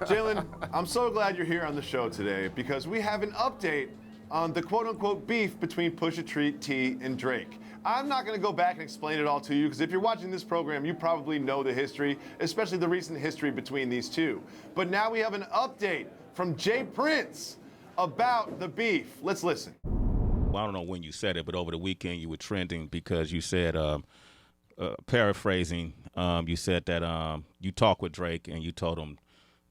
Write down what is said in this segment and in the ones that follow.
Jalen, I'm so glad you're here on the show today because we have an update on the quote-unquote beef between Pusha T and Drake. I'm not going to go back and explain it all to you because if you're watching this program, you probably know the history, especially the recent history between these two. But now we have an update from Jay Prince about the beef. Let's listen. Well, I don't know when you said it, but over the weekend you were trending because you said, paraphrasing, you said that you talked with Drake and you told him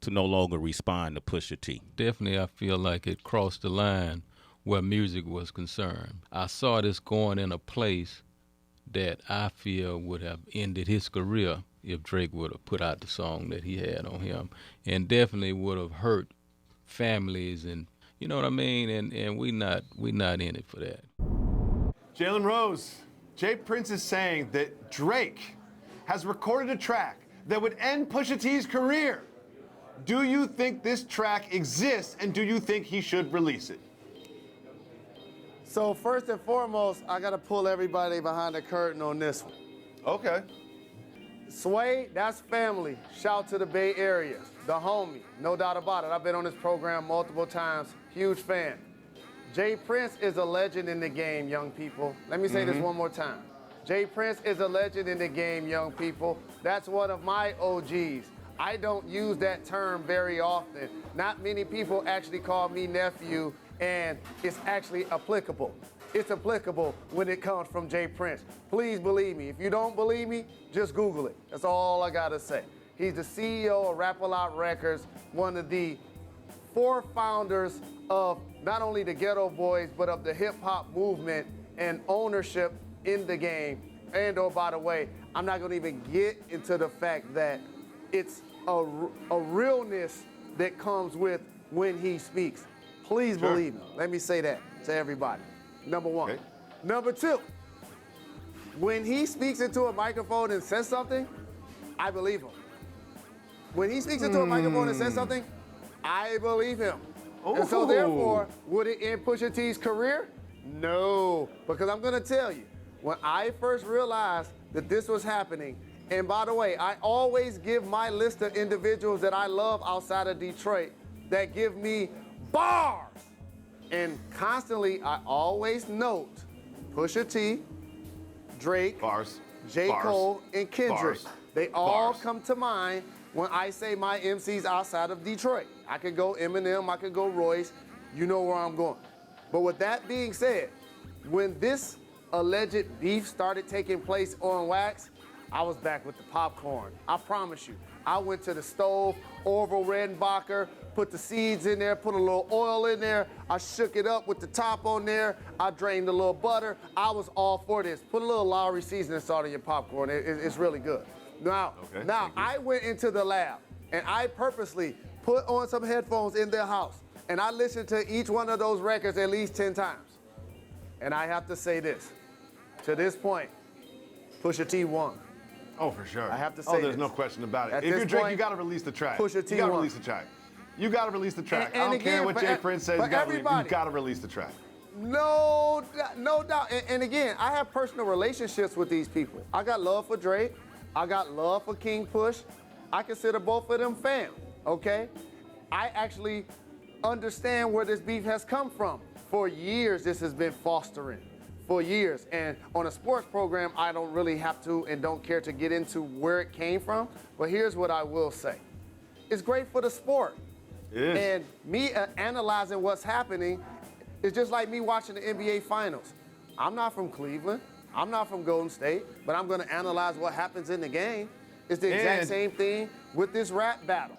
to no longer respond to Pusha T. Definitely, I feel like it crossed the line where music was concerned. I saw this going in a place that I feel would have ended his career if Drake would have put out the song that he had on him, and definitely would have hurt families, and you know what I mean. And we not in it for that. Jalen Rose, Jay Prince is saying that Drake has recorded a track that would end Pusha T's career. Do you think this track exists, and do you think he should release it? So first and foremost, I gotta pull everybody behind the curtain on this one. Okay. Sway, that's family. Shout to the Bay Area, the homie, no doubt about it. I've been on this program multiple times, huge fan. Jay Prince is a legend in the game, young people. Let me say this one more time. Jay Prince is a legend in the game, young people. That's one of my OGs. I don't use that term very often. Not many people actually call me nephew, and it's actually applicable. It's applicable when it comes from Jay Prince. Please believe me. If you don't believe me, just Google it. That's all I gotta say. He's the CEO of Rap A Lot Records, one of the 4 founders of not only the Ghetto Boys, but of the hip hop movement and ownership in the game. And oh, by the way, I'm not gonna even get into the fact that it's a realness that comes with when he speaks. Please believe me. Let me say that to everybody. Number one. Okay. Number two, when he speaks into a microphone and says something, I believe him. When he speaks into a microphone and says something, I believe him. Ooh. And so therefore, would it end Pusha T's career? No, because I'm gonna tell you, when I first realized that this was happening, and by the way, I always give my list of individuals that I love outside of Detroit that give me bars. And constantly, I always note Pusha T, Drake, bars, J. bars, Cole, and Kendrick. bars, they all bars. come to mind when I say my MCs outside of Detroit. I could go Eminem, I could go Royce, you know where I'm going. But with that being said, when this alleged beef started taking place on wax, I was back with the popcorn. I promise you. I went to the stove, Orville Redenbacher, put the seeds in there, put a little oil in there. I shook it up with the top on there. I drained a little butter. I was all for this. Put a little Lowry seasoning salt in your popcorn. It's really good. Now I went into the lab and I purposely put on some headphones in their house and I listened to each one of those records at least 10 times. And I have to say this, to this point, Pusha T won. Oh, for sure. I have to say there's this. no question about it. At If you're this Drake, point, you got to release the track. Pusha T You got to won. release the track. You got to release the track. And I don't again, care what Jay Prince says. You got to release the track. No doubt. And again, I have personal relationships with these people. I got love for Drake. I got love for King Push. I consider both of them fam, okay? I actually understand where this beef has come from. For years, this has been fostering. For years. And on a sports program, I don't really have to and don't care to get into where it came from. But here's what I will say. It's great for the sport. It is. And me analyzing what's happening is just like me watching the NBA Finals. I'm not from Cleveland. I'm not from Golden State. But I'm going to analyze what happens in the game. It's the exact same thing with this rap battle.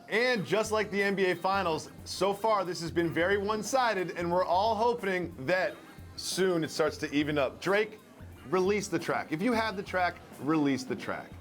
And just like the NBA Finals, so far this has been very one-sided, and we're all hoping that soon it starts to even up. Drake, release the track. If you have the track, release the track.